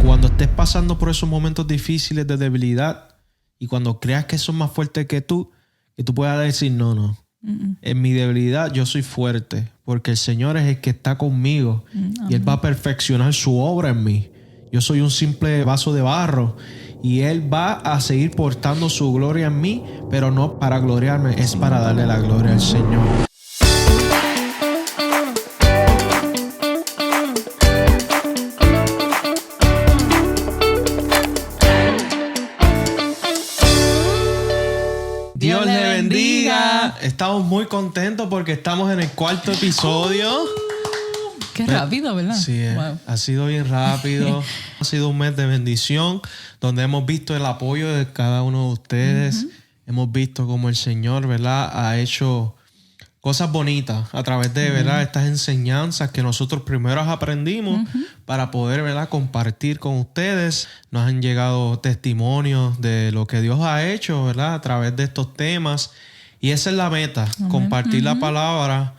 Cuando estés pasando por esos momentos difíciles de debilidad y cuando creas que son más fuertes que tú puedas decir, no. En mi debilidad yo soy fuerte porque el Señor es el que está conmigo y Él va a perfeccionar su obra en mí. Yo soy un simple vaso de barro y Él va a seguir portando su gloria en mí, pero no para gloriarme, es para darle la gloria al Señor. Dios le bendiga. Estamos muy contentos porque estamos en el 4º episodio. Qué rápido, ¿verdad? Sí, wow. Ha sido bien rápido. Ha sido un mes de bendición donde hemos visto el apoyo de cada uno de ustedes. Hemos visto cómo el Señor, ¿verdad?, ha hecho cosas bonitas a través de, ¿verdad?, estas enseñanzas que nosotros primero aprendimos para poder, ¿verdad?, compartir con ustedes. Nos han llegado testimonios de lo que Dios ha hecho, ¿verdad?, a través de estos temas. Y esa es la meta, compartir la palabra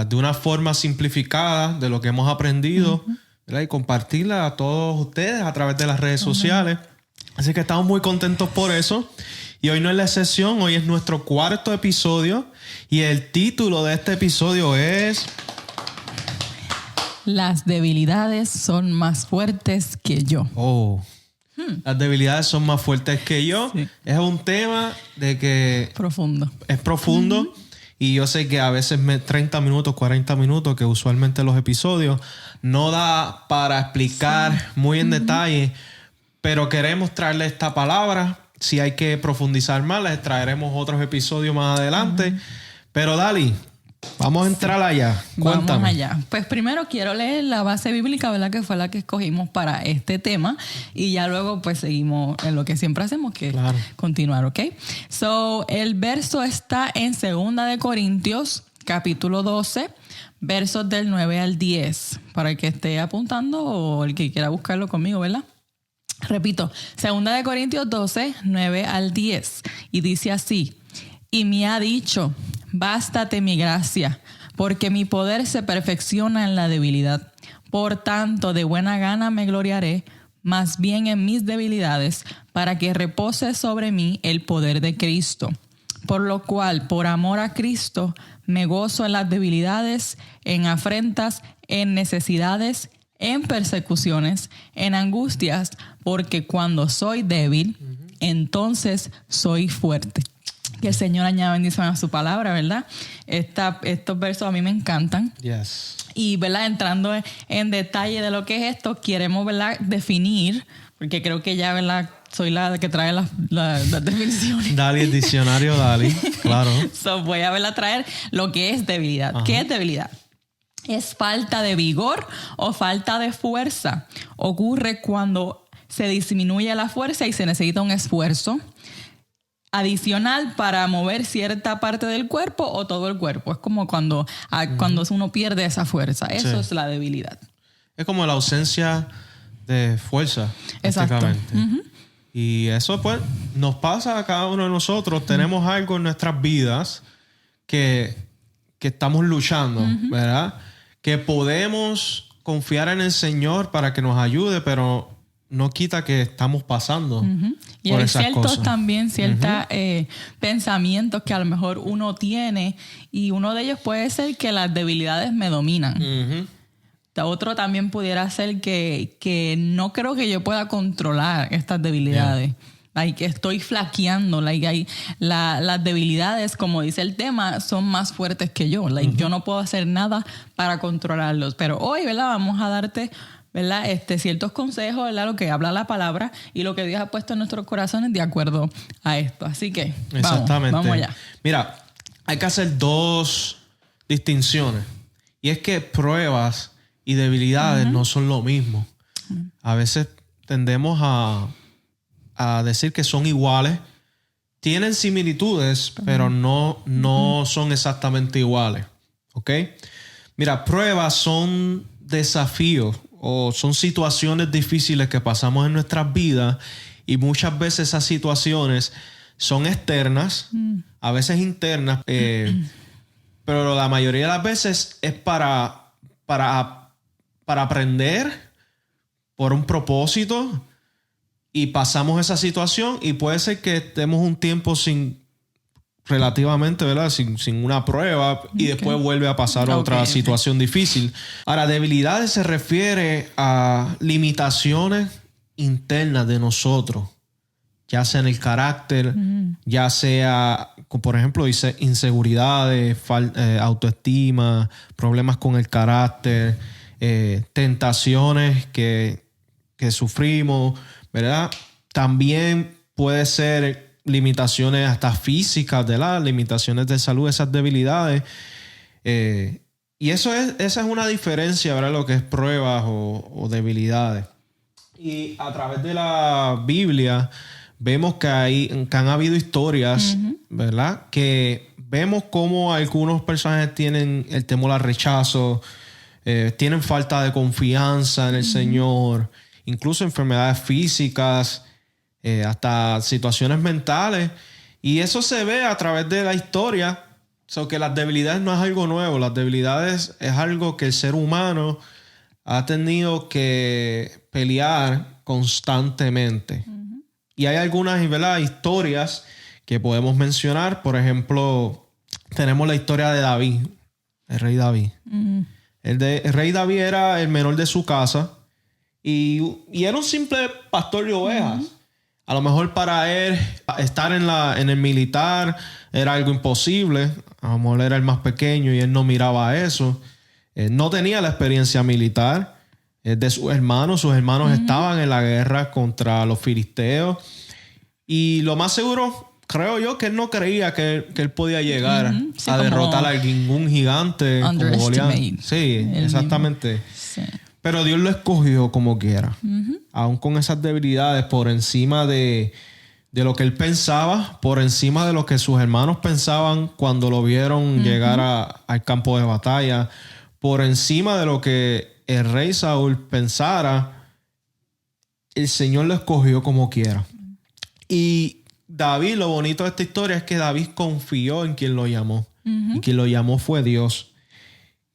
de una forma simplificada de lo que hemos aprendido, ¿verdad?, y compartirla a todos ustedes a través de las redes sociales. Así que estamos muy contentos por eso. Y hoy no es la excepción, hoy es nuestro 4º episodio y el título de este episodio es... Las debilidades son más fuertes que yo. Las debilidades son más fuertes que yo. Sí. Es un tema de que... Es profundo. Y yo sé que a veces 30 minutos, 40 minutos, que usualmente los episodios, no da para explicar muy en detalle, pero queremos traerle esta palabra. Si hay que profundizar más, les traeremos otros episodios más adelante. Pero Dali, vamos a entrar allá. Cuéntame. Vamos allá. Pues primero quiero leer la base bíblica, ¿verdad?, que fue la que escogimos para este tema. Y ya luego pues seguimos en lo que siempre hacemos, que es continuar, ¿ok? So, el verso está en 2 de Corintios, capítulo 12, versos del 9 al 10. Para el que esté apuntando o el que quiera buscarlo conmigo, ¿verdad? Repito, 2 de Corintios 12, 9 al 10. Y dice así: y me ha dicho, bástate mi gracia, porque mi poder se perfecciona en la debilidad. Por tanto, de buena gana me gloriaré, más bien en mis debilidades, para que repose sobre mí el poder de Cristo. Por lo cual, por amor a Cristo, me gozo en las debilidades, en afrentas, en necesidades, en persecuciones, en angustias, porque cuando soy débil, entonces soy fuerte. Que el Señor añada bendición a su palabra, ¿verdad? Estos versos a mí me encantan. Yes. Y, ¿verdad?, entrando en detalle de lo que es esto, queremos, ¿verdad?, definir, porque creo que ya, ¿verdad?, soy la que trae las definiciones. Dali, el diccionario, Dali, claro. Voy a, ¿verdad?, traer lo que es debilidad. ¿Qué es debilidad? Es falta de vigor o falta de fuerza. Ocurre cuando se disminuye la fuerza y se necesita un esfuerzo adicional para mover cierta parte del cuerpo o todo el cuerpo. Es como cuando uno pierde esa fuerza. Eso es la debilidad. Es como la ausencia de fuerza. Exacto. Y eso pues nos pasa a cada uno de nosotros. Tenemos algo en nuestras vidas que estamos luchando, ¿verdad? Que podemos confiar en el Señor para que nos ayude, pero no quita que estamos pasando y por hay esas ciertos cosas. También ciertos pensamientos que a lo mejor uno tiene, y uno de ellos puede ser que las debilidades me dominan. Otro también pudiera ser que no creo que yo pueda controlar estas debilidades. Que estoy flaqueando. Las debilidades, como dice el tema, son más fuertes que yo. Yo no puedo hacer nada para controlarlos. Pero hoy, ¿verdad?, vamos a darte, ¿verdad?, ciertos consejos, ¿verdad?, lo que habla la palabra y lo que Dios ha puesto en nuestros corazones de acuerdo a esto. Así que vamos allá. Mira, hay que hacer 2 distinciones. Y es que pruebas y debilidades no son lo mismo. A veces tendemos a decir que son iguales. Tienen similitudes, pero no son exactamente iguales. ¿Ok? Mira, pruebas son desafíos o son situaciones difíciles que pasamos en nuestras vidas, y muchas veces esas situaciones son externas, a veces internas, pero la mayoría de las veces es para aprender, por un propósito y pasamos esa situación y puede ser que estemos un tiempo relativamente, ¿verdad? Sin una prueba y después vuelve a pasar otra situación difícil. Ahora, debilidades se refiere a limitaciones internas de nosotros, ya sea en el carácter, ya sea, por ejemplo, inseguridades, autoestima, problemas con el carácter, tentaciones que sufrimos, ¿verdad? También puede ser limitaciones hasta físicas, ¿verdad? Limitaciones de salud, esas debilidades. Y esa es una diferencia, ¿verdad? Lo que es pruebas o debilidades. Y a través de la Biblia vemos que han habido historias, ¿verdad? Que vemos cómo algunos personajes tienen el temor al rechazo, tienen falta de confianza en el Señor, incluso enfermedades físicas, hasta situaciones mentales. Y eso se ve a través de la historia. So que las debilidades no es algo nuevo. Las debilidades es algo que el ser humano ha tenido que pelear constantemente. Y hay algunas, ¿verdad?, historias que podemos mencionar. Por ejemplo, tenemos la historia de David, el rey David. El rey David era el menor de su casa y era un simple pastor de ovejas. A lo mejor para él estar en el militar era algo imposible. A lo mejor era el más pequeño y él no miraba eso. No tenía la experiencia militar de sus hermanos. Sus hermanos estaban en la guerra contra los filisteos. Y lo más seguro, creo yo, que él no creía que él podía llegar a derrotar a ningún gigante como Goliat. Sí, exactamente. Sí. Pero Dios lo escogió como quiera. Aún con esas debilidades, por encima de lo que él pensaba, por encima de lo que sus hermanos pensaban cuando lo vieron llegar al campo de batalla, por encima de lo que el rey Saúl pensara, el Señor lo escogió como quiera. Y David, lo bonito de esta historia es que David confió en quien lo llamó. Y quien lo llamó fue Dios.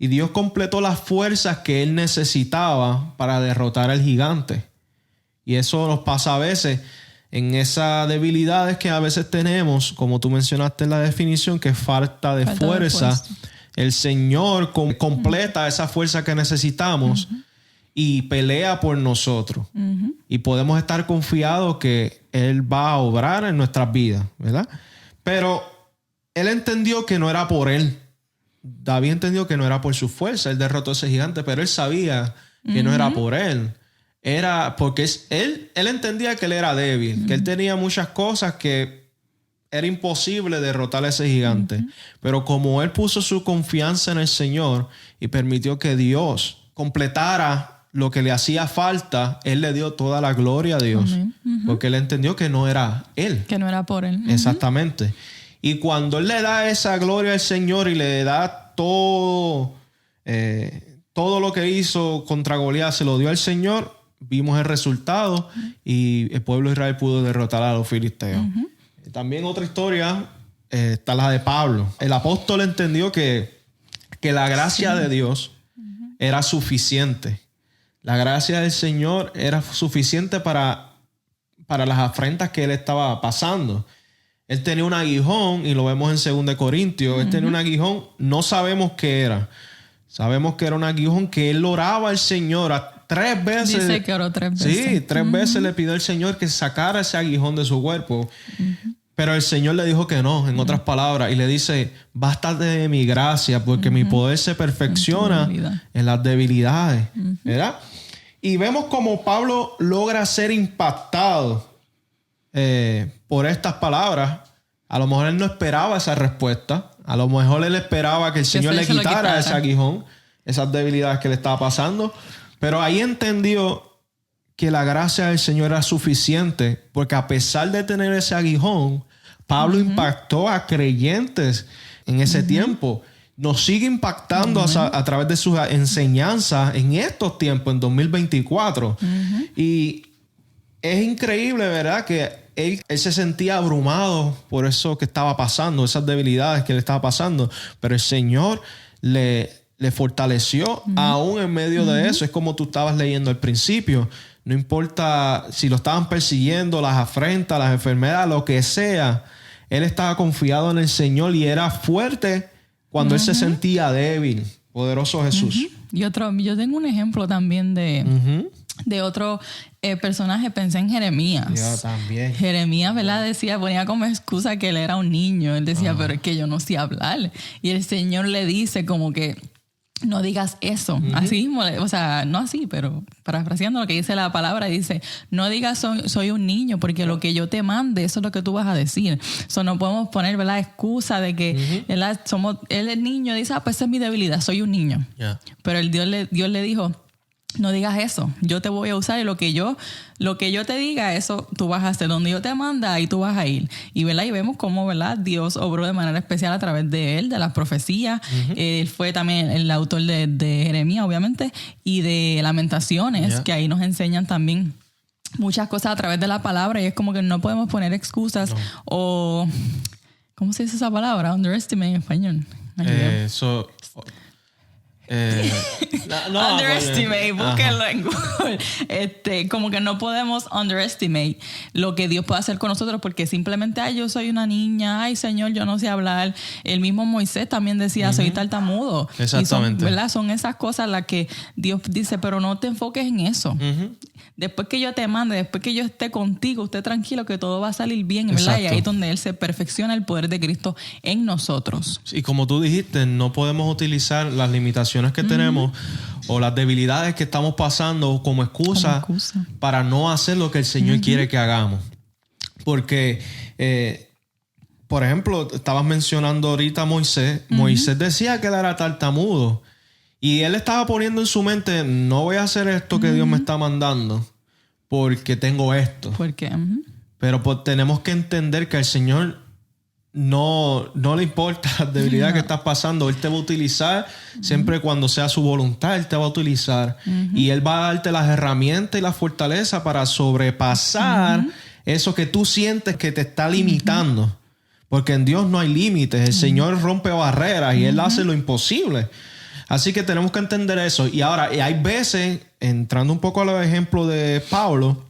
Y Dios completó las fuerzas que él necesitaba para derrotar al gigante. Y eso nos pasa a veces en esas debilidades que a veces tenemos, como tú mencionaste en la definición, que es falta de fuerza. El Señor completa esa fuerza que necesitamos y pelea por nosotros. Y podemos estar confiados que Él va a obrar en nuestras vidas, ¿verdad? Pero Él entendió que no era por Él. David entendió que no era por su fuerza. Él derrotó a ese gigante, pero él sabía que no era por él. Era porque él entendía que él era débil, que él tenía muchas cosas que era imposible derrotar a ese gigante. Pero como él puso su confianza en el Señor y permitió que Dios completara lo que le hacía falta, él le dio toda la gloria a Dios. Porque él entendió que no era él. Que no era por él. Exactamente. Y cuando él le da esa gloria al Señor y le da todo lo que hizo contra Goliat, se lo dio al Señor, vimos el resultado y el pueblo de Israel pudo derrotar a los filisteos. También otra historia está la de Pablo. El apóstol entendió que la gracia de Dios era suficiente. La gracia del Señor era suficiente para las afrentas que él estaba pasando. Él tenía un aguijón, y lo vemos en 2 Corintios. Él tenía un aguijón, no sabemos qué era. Sabemos que era un aguijón que él oraba al Señor 3 veces. Dice que oró 3 veces. Sí, 3 veces le pidió al Señor que sacara ese aguijón de su cuerpo. Pero el Señor le dijo que no, en otras palabras. Y le dice, bástate de mi gracia, porque mi poder se perfecciona en las debilidades. ¿Verdad? Y vemos como Pablo logra ser impactado por estas palabras. A lo mejor él no esperaba esa respuesta. A lo mejor él esperaba que el Señor le quitara ese aguijón, esas debilidades que le estaba pasando. Pero ahí entendió que la gracia del Señor era suficiente, porque a pesar de tener ese aguijón, Pablo impactó a creyentes en ese tiempo. Nos sigue impactando a través de sus enseñanzas en estos tiempos, en 2024. Y es increíble, ¿verdad? Que él se sentía abrumado por eso que estaba pasando, esas debilidades que le estaba pasando. Pero el Señor le fortaleció aún en medio de eso. Es como tú estabas leyendo al principio. no importa si lo estaban persiguiendo, las afrentas, las enfermedades, lo que sea, él estaba confiado en el Señor y era fuerte cuando él se sentía débil. Poderoso Jesús. Yo tengo un ejemplo también de otro personaje. Pensé en Jeremías. Yo también. Jeremías, ¿verdad? Ponía como excusa que él era un niño. Él decía, pero es que yo no sé hablar. Y el Señor le dice como que no digas eso. Así, o sea, no así, pero parafraseando lo que dice la palabra, dice, no digas soy un niño, porque lo que yo te mande, eso es lo que tú vas a decir. So, no podemos poner, ¿verdad?, excusa de que él es niño, dice, pues esa es mi debilidad, soy un niño. Yeah. Pero Dios le dijo, no digas eso, yo te voy a usar y lo que yo te diga, eso tú vas a hacer. Donde yo te manda, ahí tú vas a ir. Y, ¿verdad? Y vemos cómo, ¿verdad?, Dios obró de manera especial a través de él, de las profecías. Él fue también el autor de Jeremías, obviamente, y de Lamentaciones, que ahí nos enseñan también muchas cosas a través de la palabra. Y es como que no podemos poner excusas o... ¿Cómo se dice esa palabra? Underestimate en español. Underestimate, búsquenlo en Google. Como que no podemos underestimate lo que Dios puede hacer con nosotros, porque simplemente, yo soy una niña, Señor, yo no sé hablar. El mismo Moisés también decía, soy tartamudo. Exactamente. ¿Verdad? Son esas cosas las que Dios dice, pero no te enfoques en eso. Después que yo te mande, después que yo esté contigo, esté tranquilo que todo va a salir bien, ¿verdad? Exacto. Y ahí es donde Él se perfecciona el poder de Cristo en nosotros. Y como tú dijiste, no podemos utilizar las limitaciones que tenemos o las debilidades que estamos pasando como excusa para no hacer lo que el Señor quiere que hagamos. Porque, por ejemplo, estabas mencionando ahorita a Moisés. Moisés decía que él era tartamudo. Y él estaba poniendo en su mente, no voy a hacer esto que Dios me está mandando porque tengo esto. ¿Por qué? Pero pues tenemos que entender que al Señor no le importa la debilidad que estás pasando. Él te va a utilizar siempre cuando sea su voluntad. Él te va a utilizar. Y Él va a darte las herramientas y la fortaleza para sobrepasar eso que tú sientes que te está limitando. Porque en Dios no hay límites. El Señor rompe barreras y Él hace lo imposible. Así que tenemos que entender eso. Y ahora, hay veces, entrando un poco a los ejemplos de Pablo,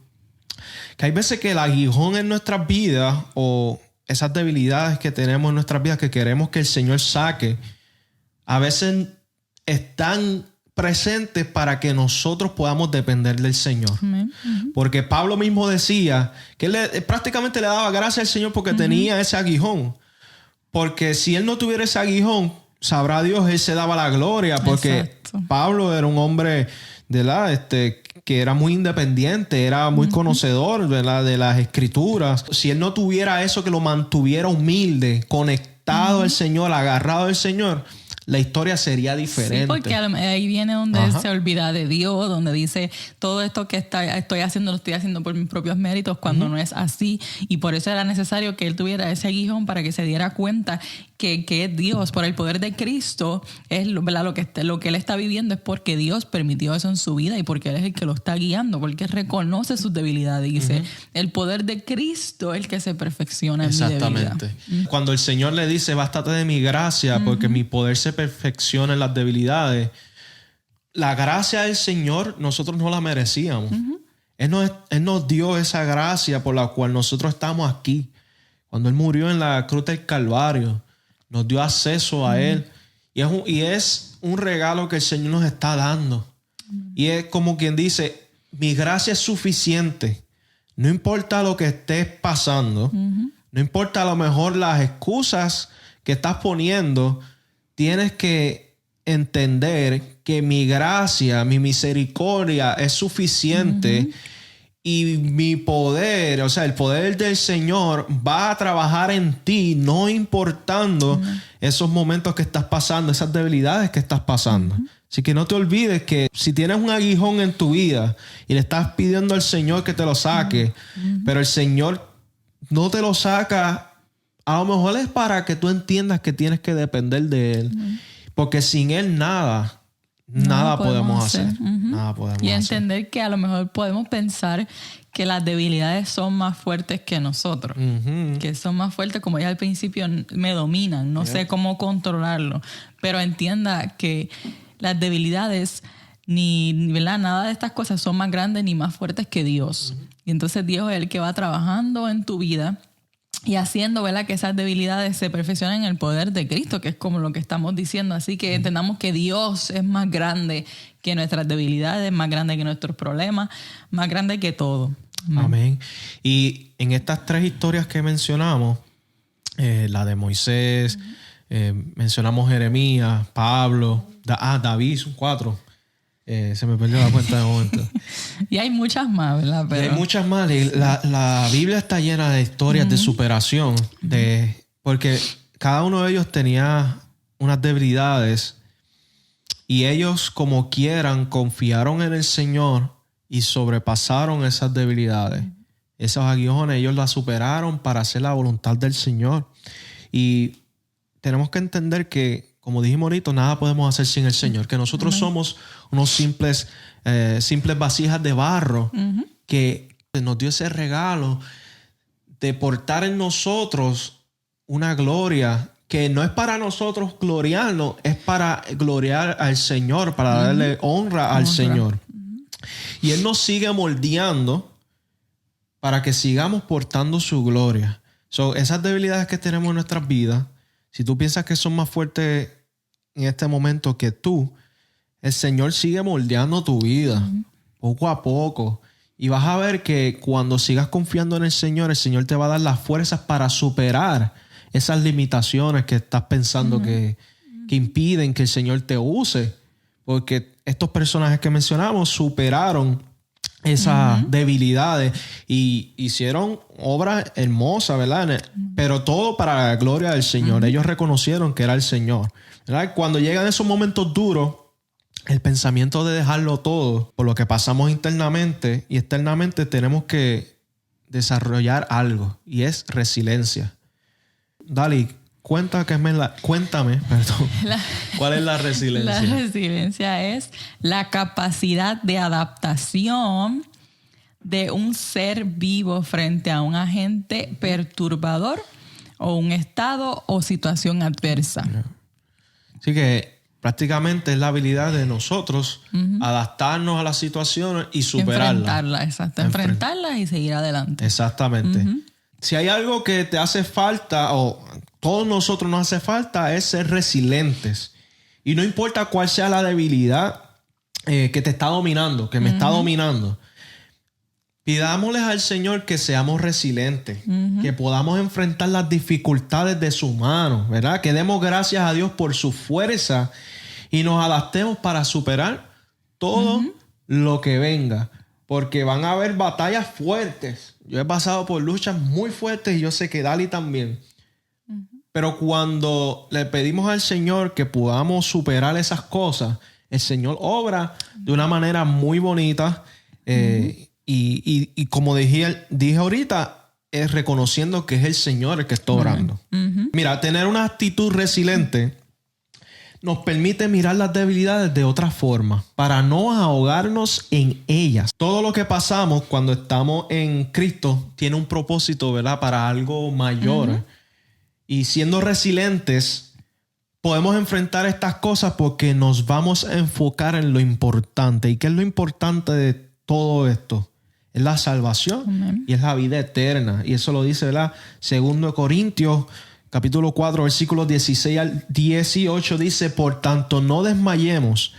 que hay veces que el aguijón en nuestras vidas o esas debilidades que tenemos en nuestras vidas que queremos que el Señor saque, a veces están presentes para que nosotros podamos depender del Señor. Porque Pablo mismo decía que él prácticamente le daba gracias al Señor porque tenía ese aguijón. Porque si él no tuviera ese aguijón, sabrá Dios, él se daba la gloria. Porque exacto. Pablo era un hombre, ¿verdad?, que era muy independiente, era muy conocedor, ¿verdad?, de las escrituras. Si él no tuviera eso que lo mantuviera humilde, conectado al Señor, agarrado al Señor, la historia sería diferente. Sí, porque ahí viene donde él se olvida de Dios, donde dice, todo esto que estoy haciendo, lo estoy haciendo por mis propios méritos, cuando no es así. Y por eso era necesario que él tuviera ese aguijón para que se diera cuenta que es Dios, por el poder de Cristo, es, ¿verdad?, lo que él está viviendo es porque Dios permitió eso en su vida y porque Él es el que lo está guiando, porque reconoce sus debilidades y dice, el poder de Cristo es el que se perfecciona en mi debilidad. Cuando el Señor le dice, bástate de mi gracia, porque mi poder se perfecciona en las debilidades, la gracia del Señor nosotros no la merecíamos. Él nos dio esa gracia por la cual nosotros estamos aquí. Cuando Él murió en la cruz del Calvario, nos dio acceso a Él. Y es un regalo que el Señor nos está dando. Y es como quien dice, mi gracia es suficiente. No importa lo que estés pasando, no importa a lo mejor las excusas que estás poniendo, tienes que entender que mi gracia, mi misericordia es suficiente. Y mi poder, o sea, el poder del Señor va a trabajar en ti, no importando esos momentos que estás pasando, esas debilidades que estás pasando. Así que no te olvides que si tienes un aguijón en tu vida y le estás pidiendo al Señor que te lo saque, pero el Señor no te lo saca, a lo mejor es para que tú entiendas que tienes que depender de Él. Porque sin Él nada podemos hacer. Nada podemos hacer. Y entender que a lo mejor podemos pensar que las debilidades son más fuertes que nosotros. Que son más fuertes, como ya al principio me dominan. No sé cómo controlarlo. Pero entienda que las debilidades ¿verdad? Nada de estas cosas son más grandes ni más fuertes que Dios. Y entonces Dios es el que va trabajando en tu vida y haciendo, ¿verdad?, que esas debilidades se perfeccionen en el poder de Cristo, que es como lo que estamos diciendo. Así que entendamos que Dios es más grande que nuestras debilidades, más grande que nuestros problemas, más grande que todo. Amén. Y en estas 3 historias que mencionamos, la de Moisés, mencionamos Jeremías, Pablo, David, son 4. Se me perdió la cuenta de momento. Y hay muchas más, ¿verdad? Pero... hay muchas más. La Biblia está llena de historias de superación, porque cada uno de ellos tenía unas debilidades y ellos, como quieran, confiaron en el Señor y sobrepasaron esas debilidades. Esos aguijones, ellos las superaron para hacer la voluntad del Señor. Y tenemos que entender que, como dijimos ahorita, nada podemos hacer sin el Señor, que nosotros somos unos simples vasijas de barro que nos dio ese regalo de portar en nosotros una gloria que no es para nosotros gloriarnos, es para gloriar al Señor, para darle honra al Señor. Y Él nos sigue moldeando para que sigamos portando su gloria. Esas debilidades que tenemos en nuestras vidas, si tú piensas que son más fuertes en este momento que tú, el Señor sigue moldeando tu vida poco a poco. Y vas a ver que cuando sigas confiando en el Señor te va a dar las fuerzas para superar esas limitaciones que estás pensando que impiden que el Señor te use. Porque estos personajes que mencionamos superaron esas debilidades y hicieron obras hermosas, ¿verdad? Pero todo para la gloria del Señor. Ellos reconocieron que era el Señor, ¿verdad? Cuando llegan esos momentos duros, el pensamiento de dejarlo todo por lo que pasamos internamente y externamente, tenemos que desarrollar algo, y es resiliencia. Dali, cuéntame, ¿cuál es la resiliencia? La resiliencia es la capacidad de adaptación de un ser vivo frente a un agente perturbador o un estado o situación adversa. Así que prácticamente es la habilidad de nosotros adaptarnos a las situaciones y superarlas. Enfrentarlas, exacto. Enfrentarlas y seguir adelante. Exactamente. Si hay algo que te hace falta, o todos nosotros nos hace falta, es ser resilientes. Y no importa cuál sea la debilidad que te está dominando, que me está dominando. Pidámosles al Señor que seamos resilientes, que podamos enfrentar las dificultades de su mano, ¿verdad? Que demos gracias a Dios por su fuerza y nos adaptemos para superar todo lo que venga. Porque van a haber batallas fuertes. Yo he pasado por luchas muy fuertes y yo sé que Dali también. Pero cuando le pedimos al Señor que podamos superar esas cosas, el Señor obra de una manera muy bonita. Y como dije ahorita, es reconociendo que es el Señor el que está obrando. Mira, tener una actitud resiliente nos permite mirar las debilidades de otra forma, para no ahogarnos en ellas. Todo lo que pasamos cuando estamos en Cristo tiene un propósito, ¿verdad?, para algo mayor. Y siendo resilientes, podemos enfrentar estas cosas porque nos vamos a enfocar en lo importante. ¿Y qué es lo importante de todo esto? Es la salvación y es la vida eterna. Y eso lo dice, ¿verdad? 2 Corintios, capítulo 4, versículos 16 al 18, dice: por tanto, no desmayemos.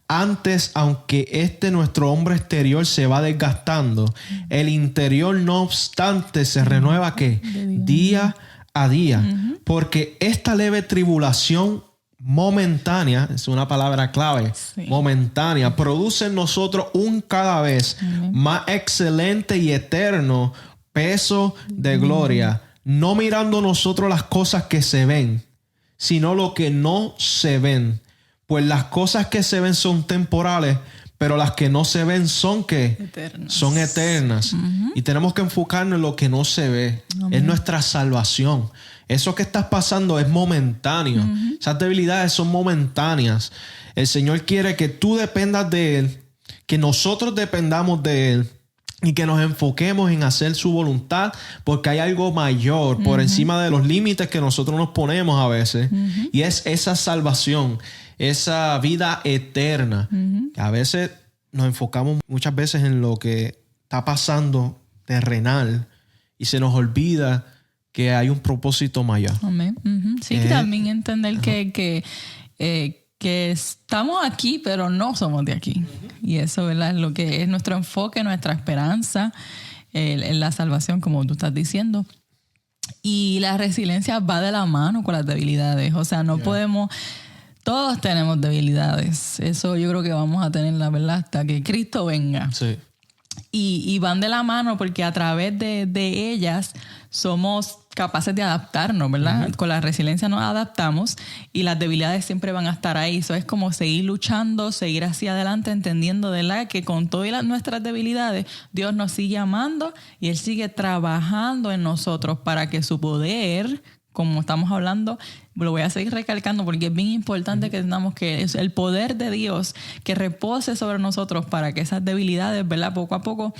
Antes, aunque nuestro hombre exterior se va desgastando, el interior, no obstante, se renueva ¿qué? Día a día. Porque esta leve tribulación momentánea, es una palabra clave, momentánea, produce en nosotros un cada vez más excelente y eterno peso de gloria, no mirando nosotros las cosas que se ven, sino lo que no se ven. Pues las cosas que se ven son temporales, pero las que no se ven son ¿qué? Eternas. Son eternas. Y tenemos que enfocarnos en lo que no se ve. Es nuestra salvación. Eso que estás pasando es momentáneo. Esas debilidades son momentáneas. El Señor quiere que tú dependas de Él, que nosotros dependamos de Él y que nos enfoquemos en hacer su voluntad, porque hay algo mayor por encima de los límites que nosotros nos ponemos a veces, y es esa salvación. esa vida eterna. Que a veces nos enfocamos muchas veces en lo que está pasando terrenal y se nos olvida que hay un propósito mayor. Amén. Sí, también entender que estamos aquí, pero no somos de aquí. Y eso, ¿verdad?, es lo que es nuestro enfoque, nuestra esperanza en la salvación, como tú estás diciendo. Y la resiliencia va de la mano con las debilidades. O sea, no podemos... Todos tenemos debilidades. Eso yo creo que vamos a tener, la verdad, hasta que Cristo venga. Sí. Y van de la mano porque a través de ellas somos capaces de adaptarnos, ¿verdad? Con la resiliencia nos adaptamos y las debilidades siempre van a estar ahí. Eso es como seguir luchando, seguir hacia adelante, entendiendo, ¿verdad?, que con todas nuestras debilidades Dios nos sigue amando y Él sigue trabajando en nosotros para que su poder, como estamos hablando, lo voy a seguir recalcando porque es bien importante que entendamos que es el poder de Dios que repose sobre nosotros para que esas debilidades, ¿verdad?, poco a poco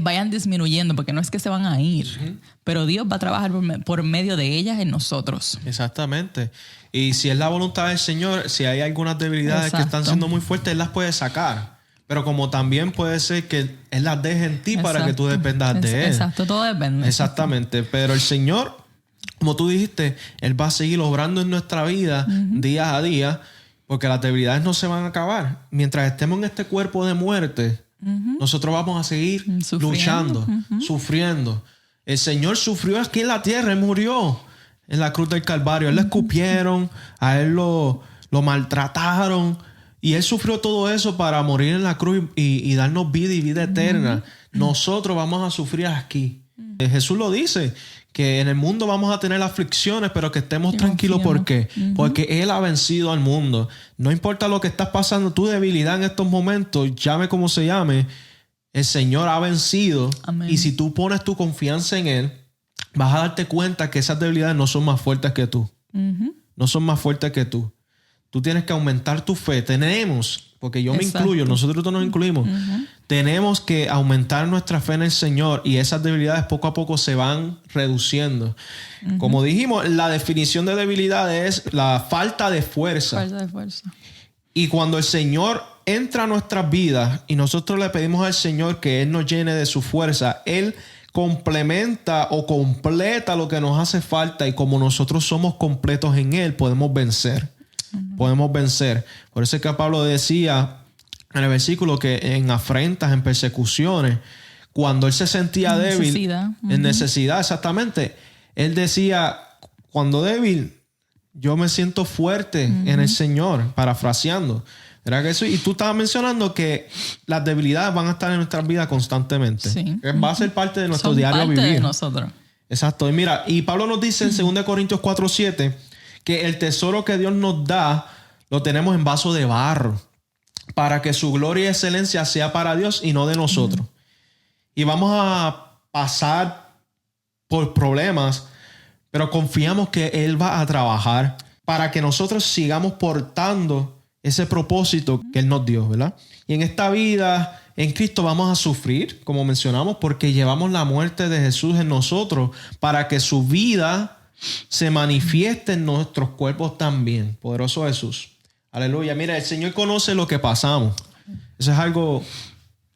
vayan disminuyendo, porque no es que se van a ir, pero Dios va a trabajar por medio de ellas en nosotros. Exactamente. Y si es la voluntad del Señor, si hay algunas debilidades que están siendo muy fuertes, Él las puede sacar. Pero como también puede ser que Él las deje en ti para que tú dependas de Él. Exacto, todo depende. Exactamente. Pero el Señor, como tú dijiste, Él va a seguir obrando en nuestra vida día a día, porque las debilidades no se van a acabar. Mientras estemos en este cuerpo de muerte, nosotros vamos a seguir luchando, sufriendo. El Señor sufrió aquí en la tierra. Él murió en la cruz del Calvario. Él le escupieron, a Él lo maltrataron. Y Él sufrió todo eso para morir en la cruz y darnos vida y vida eterna. Nosotros vamos a sufrir aquí. Jesús lo dice, que en el mundo vamos a tener aflicciones, pero que estemos tranquilos. ¿Por qué? Porque Él ha vencido al mundo. No importa lo que estás pasando, tu debilidad en estos momentos, llame como se llame, el Señor ha vencido. Amén. Y si tú pones tu confianza en Él, vas a darte cuenta que esas debilidades no son más fuertes que tú. No son más fuertes que tú. Tú tienes que aumentar tu fe. Tenemos, porque yo me incluyo, nosotros todos nos incluimos, tenemos que aumentar nuestra fe en el Señor y esas debilidades poco a poco se van reduciendo. Como dijimos, la definición de debilidad es la falta de fuerza. Falta de fuerza. Y cuando el Señor entra a nuestras vidas y nosotros le pedimos al Señor que Él nos llene de su fuerza, Él complementa o completa lo que nos hace falta, y como nosotros somos completos en Él, podemos vencer. Podemos vencer. Por eso es que Pablo decía en el versículo que en afrentas, en persecuciones, cuando él se sentía débil, en necesidad, exactamente, él decía, cuando débil, yo me siento fuerte en el Señor, parafraseando. ¿Verdad que eso? Y tú estabas mencionando que las debilidades van a estar en nuestras vidas constantemente. Sí. Va a ser parte de nuestro diario vivir. De nosotros. Exacto. Y mira, y Pablo nos dice en 2 Corintios 4:7 que el tesoro que Dios nos da lo tenemos en vaso de barro, para que su gloria y excelencia sea para Dios y no de nosotros. Y vamos a pasar por problemas, pero confiamos que Él va a trabajar para que nosotros sigamos portando ese propósito que Él nos dio, ¿verdad? Y en esta vida, en Cristo, vamos a sufrir, como mencionamos, porque llevamos la muerte de Jesús en nosotros para que su vida se manifieste en nuestros cuerpos también. Poderoso Jesús. Aleluya. Mira, el Señor conoce lo que pasamos. Eso es algo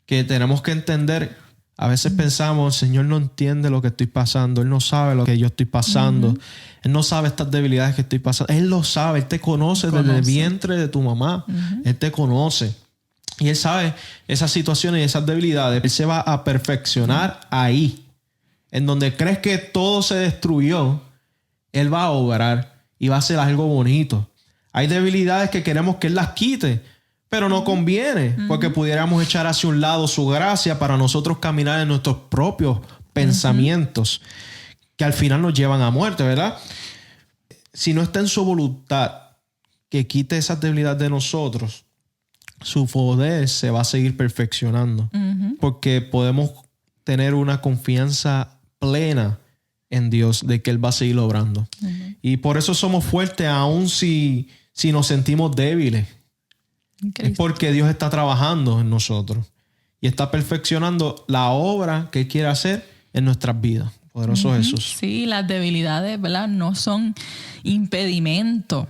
que tenemos que entender. A veces pensamos, el Señor no entiende lo que estoy pasando. Él no sabe lo que yo estoy pasando. Él no sabe estas debilidades que estoy pasando. Él lo sabe. Él te conoce desde el vientre de tu mamá. Él te conoce. Y Él sabe esas situaciones y esas debilidades. Él se va a perfeccionar ahí. En donde crees que todo se destruyó, Él va a obrar y va a hacer algo bonito. Hay debilidades que queremos que Él las quite, pero no conviene, porque pudiéramos echar hacia un lado su gracia para nosotros caminar en nuestros propios pensamientos, que al final nos llevan a muerte, ¿verdad? Si no está en su voluntad que quite esas debilidades de nosotros, su poder se va a seguir perfeccionando, porque podemos tener una confianza plena en Dios de que Él va a seguir obrando. Y por eso somos fuertes aun si nos sentimos débiles. Es porque Dios está trabajando en nosotros y está perfeccionando la obra que quiere hacer en nuestras vidas. Poderoso Jesús. Sí, las debilidades, ¿verdad?, no son impedimento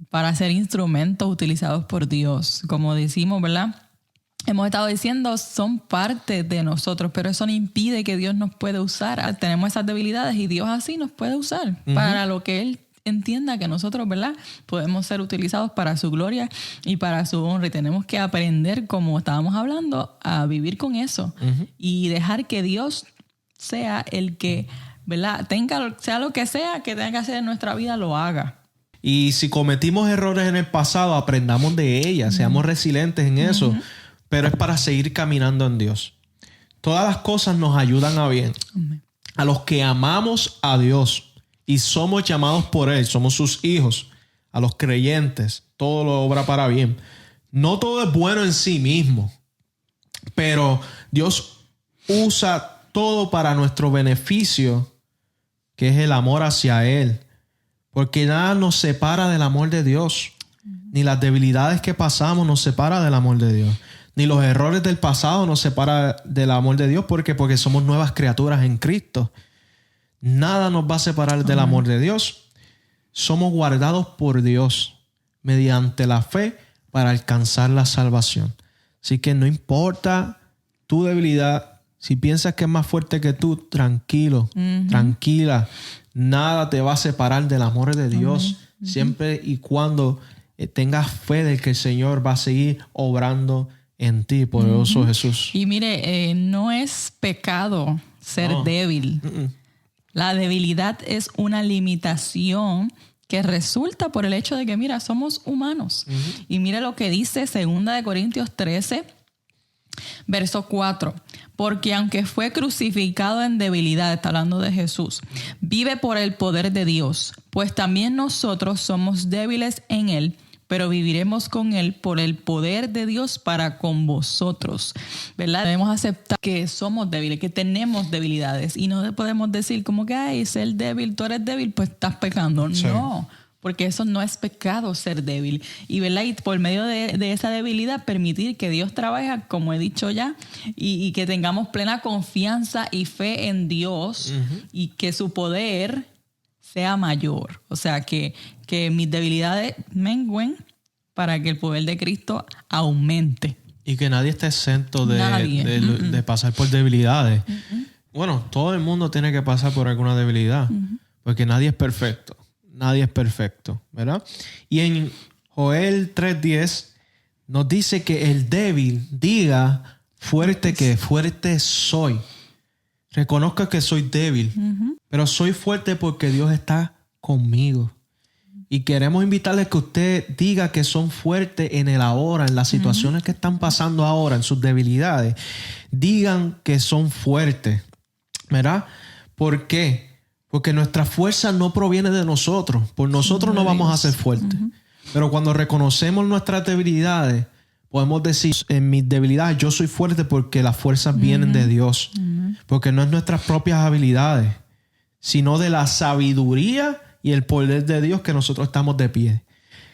para ser instrumentos utilizados por Dios. Como decimos, ¿verdad? Hemos estado diciendo, son parte de nosotros, pero eso no impide que Dios nos pueda usar. Tenemos esas debilidades y Dios así nos puede usar para lo que Él entienda que nosotros, ¿verdad?, podemos ser utilizados para su gloria y para su honra. Y tenemos que aprender, como estábamos hablando, a vivir con eso y dejar que Dios sea el que, ¿verdad?, sea lo que sea que tenga que hacer en nuestra vida, lo haga. Y si cometimos errores en el pasado, aprendamos de ellas, seamos resilientes en eso. Pero es para seguir caminando en Dios. Todas las cosas nos ayudan a bien. A los que amamos a Dios y somos llamados por Él, somos sus hijos, a los creyentes, todo lo obra para bien. No todo es bueno en sí mismo, pero Dios usa todo para nuestro beneficio, que es el amor hacia Él. Porque nada nos separa del amor de Dios. Ni las debilidades que pasamos nos separa del amor de Dios. Ni los errores del pasado nos separan del amor de Dios. Porque somos nuevas criaturas en Cristo. Nada nos va a separar del amor de Dios. Somos guardados por Dios mediante la fe para alcanzar la salvación. Así que no importa tu debilidad. Si piensas que es más fuerte que tú, tranquilo, tranquila. Nada te va a separar del amor de Dios. Siempre y cuando tengas fe de que el Señor va a seguir obrando en ti, poderoso Jesús. Y mire, no es pecado ser débil. La debilidad es una limitación que resulta por el hecho de que, mira, somos humanos. Y mire lo que dice 2 Corintios 13, verso 4. Porque aunque fue crucificado en debilidad, está hablando de Jesús, vive por el poder de Dios, pues también nosotros somos débiles en Él, pero viviremos con Él por el poder de Dios para con vosotros, ¿verdad? Debemos aceptar que somos débiles, que tenemos debilidades y no podemos decir como que, ay, ser débil, tú eres débil, pues estás pecando. Sí. No, porque eso no es pecado ser débil. Y, ¿verdad?, y por medio de esa debilidad permitir que Dios trabaje, como he dicho ya, y que tengamos plena confianza y fe en Dios y que su poder sea mayor. O sea, que mis debilidades mengüen para que el poder de Cristo aumente. Y que nadie esté exento de pasar por debilidades. Bueno, todo el mundo tiene que pasar por alguna debilidad, porque nadie es perfecto. Nadie es perfecto, ¿verdad? Y en Joel 3:10 nos dice que el débil diga fuerte que fuerte soy. Reconozca que soy débil, pero soy fuerte porque Dios está conmigo. Y queremos invitarles que usted diga que son fuertes en el ahora, en las situaciones que están pasando ahora, en sus debilidades. Digan que son fuertes, ¿verdad? ¿Por qué? Porque nuestra fuerza no proviene de nosotros. Por nosotros no vamos a ser fuertes. Pero cuando reconocemos nuestras debilidades, podemos decir, en mis debilidades yo soy fuerte porque las fuerzas vienen de Dios. Porque no es nuestras propias habilidades, sino de la sabiduría y el poder de Dios que nosotros estamos de pie.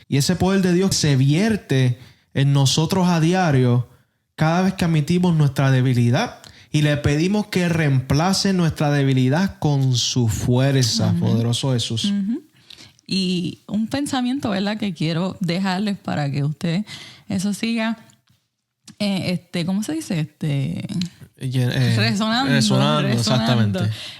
Y ese poder de Dios se vierte en nosotros a diario cada vez que admitimos nuestra debilidad y le pedimos que reemplace nuestra debilidad con su fuerza, poderoso Jesús. Y un pensamiento, ¿verdad?, que quiero dejarles para que usted eso siga, ¿cómo se dice? Resonando, exactamente.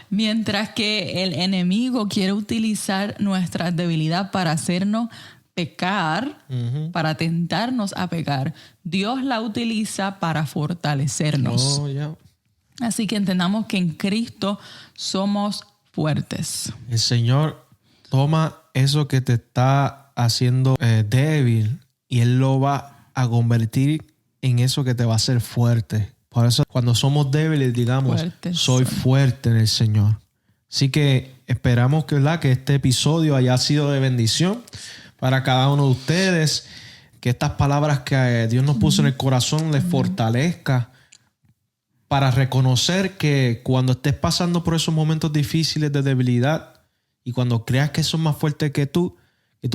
Mientras que el enemigo quiere utilizar nuestra debilidad para hacernos pecar, para tentarnos a pecar, Dios la utiliza para fortalecernos. Así que entendamos que en Cristo somos fuertes. El Señor toma eso que te está haciendo débil y Él lo va a convertir en eso que te va a hacer fuerte. Por eso cuando somos débiles digamos, soy fuerte en el Señor. Así que esperamos que este episodio haya sido de bendición para cada uno de ustedes. Que estas palabras que Dios nos puso en el corazón les fortalezca para reconocer que cuando estés pasando por esos momentos difíciles de debilidad y cuando creas que son más fuertes que tú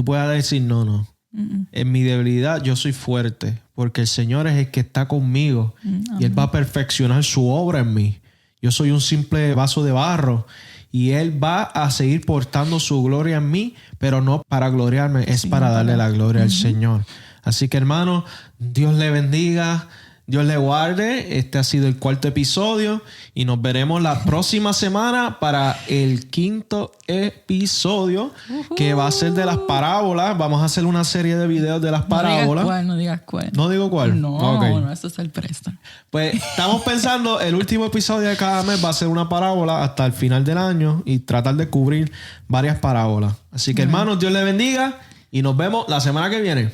puedas decir no. En mi debilidad yo soy fuerte porque el Señor es el que está conmigo y Él va a perfeccionar su obra en mí. Yo soy un simple vaso de barro y Él va a seguir portando su gloria en mí, pero no para gloriarme, es para darle la gloria al Señor. Así que, hermano, Dios le bendiga, Dios le guarde. Este ha sido el 4º episodio y nos veremos la próxima semana para el 5º episodio, que va a ser de las parábolas. Vamos a hacer una serie de videos de las parábolas. No digas cuál. ¿No digo cuál? No, eso es el sorpresa. Pues estamos pensando, el último episodio de cada mes va a ser una parábola hasta el final del año y tratar de cubrir varias parábolas. Así que, hermanos, Dios les bendiga y nos vemos la semana que viene.